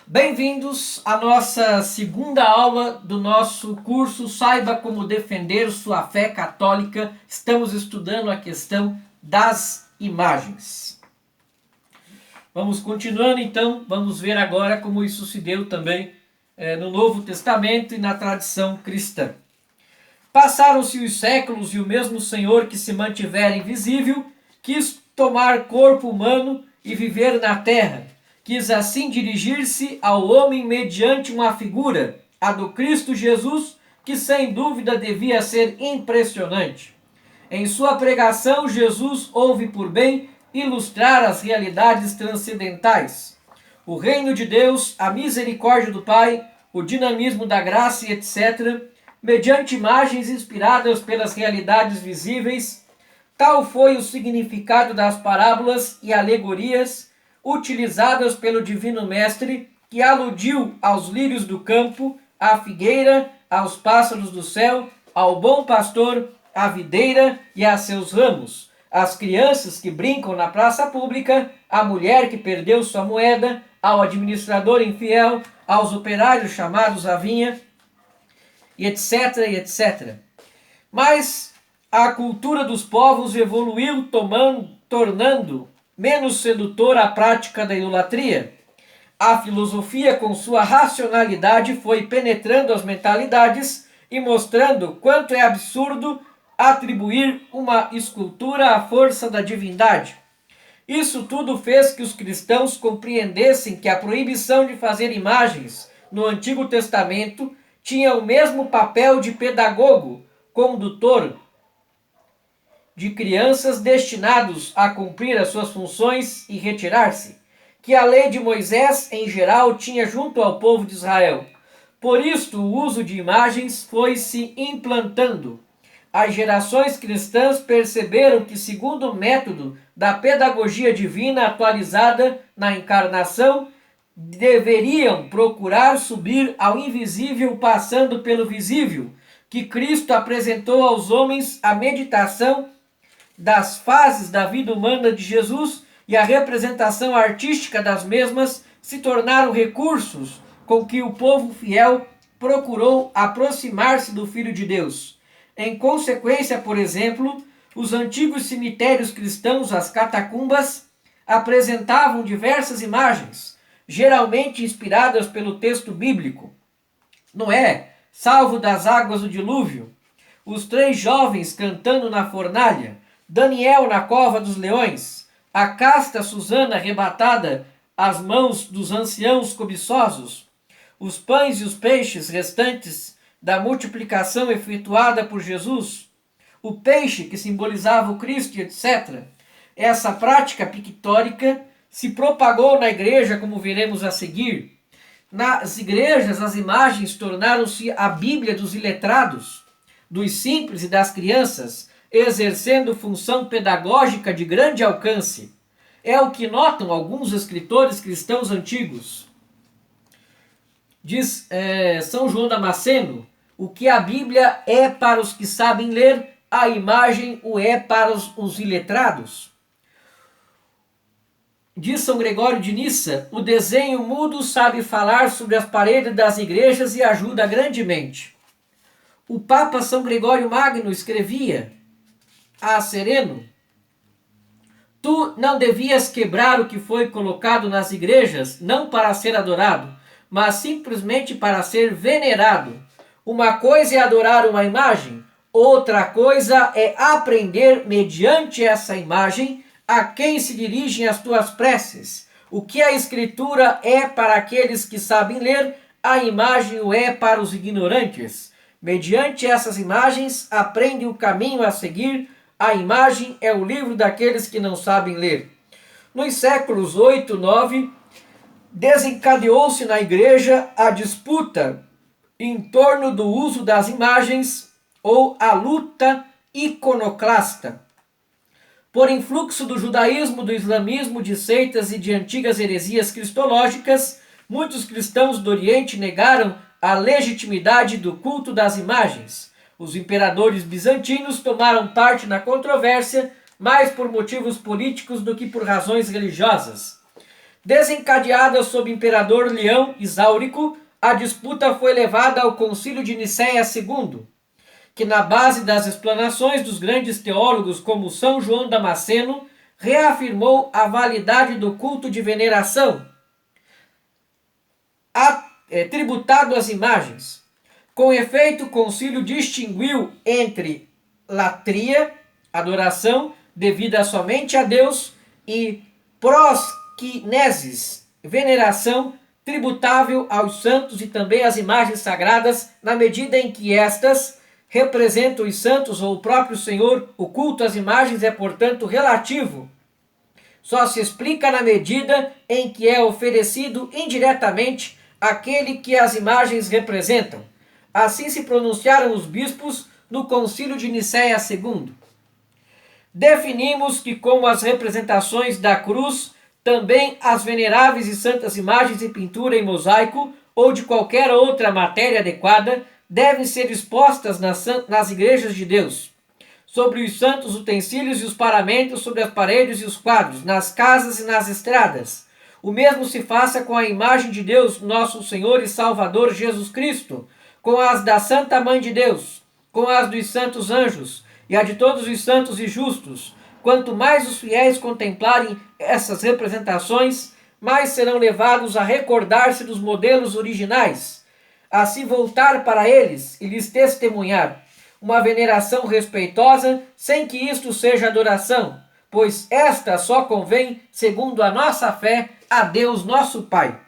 Bem-vindos à nossa segunda aula do nosso curso Saiba como defender sua fé católica. Estamos estudando a questão das imagens. Vamos continuando então, vamos ver agora como isso se deu também no Novo Testamento e na tradição cristã. Passaram-se os séculos e o mesmo Senhor que se mantivera invisível quis tomar corpo humano e viver na terra. Quis assim dirigir-se ao homem mediante uma figura, a do Cristo Jesus, que sem dúvida devia ser impressionante. Em sua pregação, Jesus houve por bem ilustrar as realidades transcendentais, o reino de Deus, a misericórdia do Pai, o dinamismo da graça e etc., mediante imagens inspiradas pelas realidades visíveis. Tal foi o significado das parábolas e alegorias utilizadas pelo Divino Mestre, que aludiu aos lírios do campo, à figueira, aos pássaros do céu, ao bom pastor, à videira e a seus ramos, às crianças que brincam na praça pública, à mulher que perdeu sua moeda, ao administrador infiel, aos operários chamados à vinha, e etc, e etc. Mas a cultura dos povos evoluiu tornando menos sedutora a prática da idolatria. A filosofia, com sua racionalidade, foi penetrando as mentalidades e mostrando quanto é absurdo atribuir uma escultura à força da divindade. Isso tudo fez que os cristãos compreendessem que a proibição de fazer imagens no Antigo Testamento tinha o mesmo papel de pedagogo, condutor de crianças destinados a cumprir as suas funções e retirar-se, que a lei de Moisés, em geral, tinha junto ao povo de Israel. Por isto, o uso de imagens foi se implantando. As gerações cristãs perceberam que, segundo o método da pedagogia divina atualizada na encarnação, deveriam procurar subir ao invisível passando pelo visível, que Cristo apresentou aos homens a meditação das fases da vida humana de Jesus e a representação artística das mesmas se tornaram recursos com que o povo fiel procurou aproximar-se do Filho de Deus. Em consequência, por exemplo, os antigos cemitérios cristãos, as catacumbas, apresentavam diversas imagens, geralmente inspiradas pelo texto bíblico. Noé, salvo das águas do dilúvio, os 3 jovens cantando na fornalha, Daniel na cova dos leões, a casta Susana arrebatada às mãos dos anciãos cobiçosos, os pães e os peixes restantes da multiplicação efetuada por Jesus, o peixe que simbolizava o Cristo, etc. Essa prática pictórica se propagou na igreja, como veremos a seguir. Nas igrejas, as imagens tornaram-se a Bíblia dos iletrados, dos simples e das crianças, exercendo função pedagógica de grande alcance. É o que notam alguns escritores cristãos antigos. Diz São João Damasceno: o que a Bíblia é para os que sabem ler, a imagem o é para os iletrados. Diz São Gregório de Nissa: o desenho mudo sabe falar sobre as paredes das igrejas e ajuda grandemente. O Papa São Gregório Magno escrevia a Sereno: tu não devias quebrar o que foi colocado nas igrejas, não para ser adorado, mas simplesmente para ser venerado. Uma coisa é adorar uma imagem, outra coisa é aprender mediante essa imagem a quem se dirigem as tuas preces. O que a Escritura é para aqueles que sabem ler, a imagem o é para os ignorantes. Mediante essas imagens, aprende o caminho a seguir. A imagem é o livro daqueles que não sabem ler. Nos séculos 8 e 9, desencadeou-se na igreja a disputa em torno do uso das imagens ou a luta iconoclasta. Por influxo do judaísmo, do islamismo, de seitas e de antigas heresias cristológicas, muitos cristãos do Oriente negaram a legitimidade do culto das imagens. Os imperadores bizantinos tomaram parte na controvérsia, mais por motivos políticos do que por razões religiosas. Desencadeada sob o imperador Leão Exáurico, a disputa foi levada ao Concílio de Nicéia II, que na base das explanações dos grandes teólogos como São João Damasceno, reafirmou a validade do culto de veneração tributado às imagens. Com efeito, o concílio distinguiu entre latria, adoração devida somente a Deus, e proskynesis, veneração tributável aos santos e também às imagens sagradas, na medida em que estas representam os santos ou o próprio Senhor. O culto às imagens é, portanto, relativo. Só se explica na medida em que é oferecido indiretamente àquele que as imagens representam. Assim se pronunciaram os bispos no Concílio de Nicéia II. Definimos que, como as representações da cruz, também as veneráveis e santas imagens em pintura em mosaico ou de qualquer outra matéria adequada devem ser expostas nas igrejas de Deus, sobre os santos utensílios e os paramentos, sobre as paredes e os quadros, nas casas e nas estradas. O mesmo se faça com a imagem de Deus, nosso Senhor e Salvador Jesus Cristo, com as da Santa Mãe de Deus, com as dos santos anjos e a de todos os santos e justos. Quanto mais os fiéis contemplarem essas representações, mais serão levados a recordar-se dos modelos originais, a se voltar para eles e lhes testemunhar uma veneração respeitosa, sem que isto seja adoração, pois esta só convém, segundo a nossa fé, a Deus nosso Pai.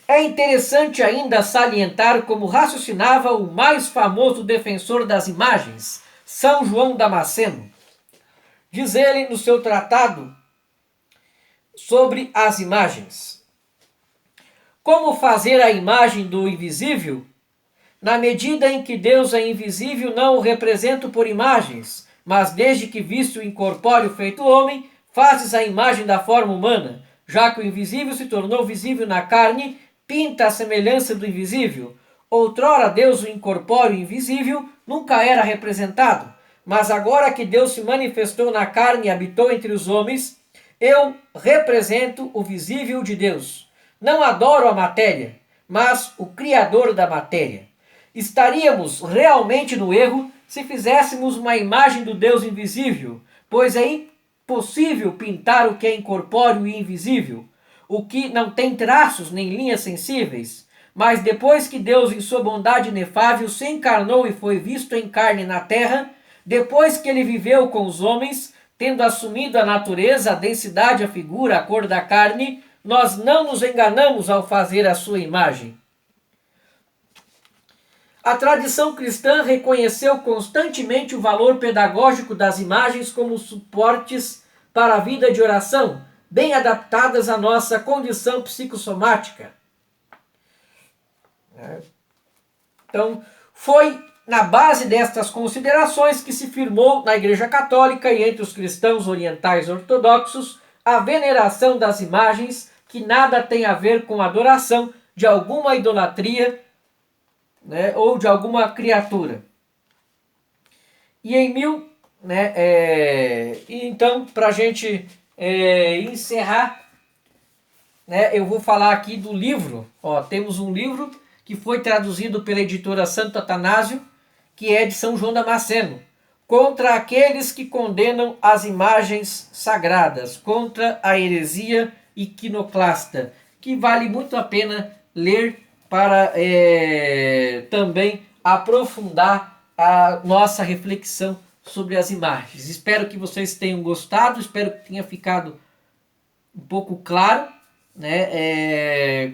É interessante ainda salientar como raciocinava o mais famoso defensor das imagens, São João Damasceno. Diz ele no seu tratado sobre as imagens: como fazer a imagem do invisível? Na medida em que Deus é invisível, não o represento por imagens, mas desde que viste o incorpóreo feito homem, fazes a imagem da forma humana, já que o invisível se tornou visível na carne, pinta a semelhança do invisível. Outrora Deus, o incorpóreo invisível, nunca era representado, mas agora que Deus se manifestou na carne e habitou entre os homens, eu represento o visível de Deus. Não adoro a matéria, mas o Criador da matéria. Estaríamos realmente no erro se fizéssemos uma imagem do Deus invisível, pois é impossível pintar o que é incorpóreo e invisível, o que não tem traços nem linhas sensíveis. Mas depois que Deus, em sua bondade inefável, se encarnou e foi visto em carne na terra, depois que ele viveu com os homens, tendo assumido a natureza, a densidade, a figura, a cor da carne, nós não nos enganamos ao fazer a sua imagem. A tradição cristã reconheceu constantemente o valor pedagógico das imagens como suportes para a vida de oração, bem adaptadas à nossa condição psicossomática. Então, foi na base destas considerações que se firmou na Igreja Católica e entre os cristãos orientais ortodoxos a veneração das imagens, que nada tem a ver com a adoração de alguma idolatria, ou de alguma criatura. E então, para a gente encerrar, eu vou falar aqui do livro. Temos um livro que foi traduzido pela editora Santo Atanásio, que é de São João Damasceno, contra aqueles que condenam as imagens sagradas, contra a heresia iconoclasta, que vale muito a pena ler para também aprofundar a nossa reflexão sobre as imagens. Espero que vocês tenham gostado, espero que tenha ficado um pouco claro,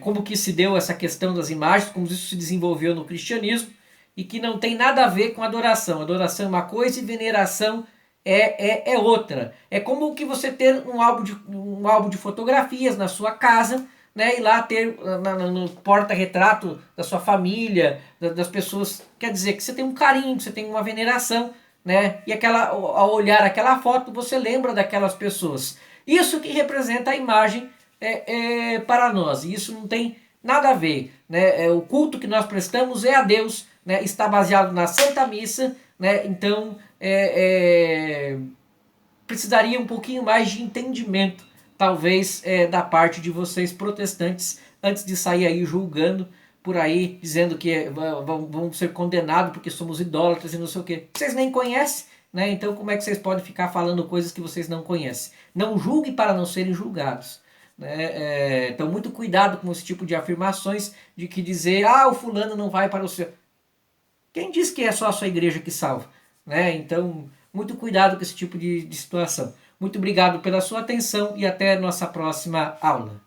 como que se deu essa questão das imagens, como isso se desenvolveu no cristianismo, e que não tem nada a ver com adoração. Adoração é uma coisa e veneração é outra. É como que você ter um álbum de fotografias na sua casa, e lá ter no porta-retrato da sua família, das pessoas, quer dizer que você tem um carinho, você tem uma veneração, e ao olhar aquela foto você lembra daquelas pessoas. Isso que representa a imagem para nós, e isso não tem nada a ver. O culto que nós prestamos é a Deus, está baseado na Santa Missa, então precisaria um pouquinho mais de entendimento talvez da parte de vocês protestantes, antes de sair aí julgando por aí, dizendo que vão ser condenados porque somos idólatras e não sei o quê. Vocês nem conhecem, né? Então como é que vocês podem ficar falando coisas que vocês não conhecem? Não julguem para não serem julgados. Né? Então muito cuidado com esse tipo de afirmações de que dizer, o fulano não vai para o céu. Quem diz que é só a sua igreja que salva? Né? Então, muito cuidado com esse tipo de situação. Muito obrigado pela sua atenção e até a nossa próxima aula.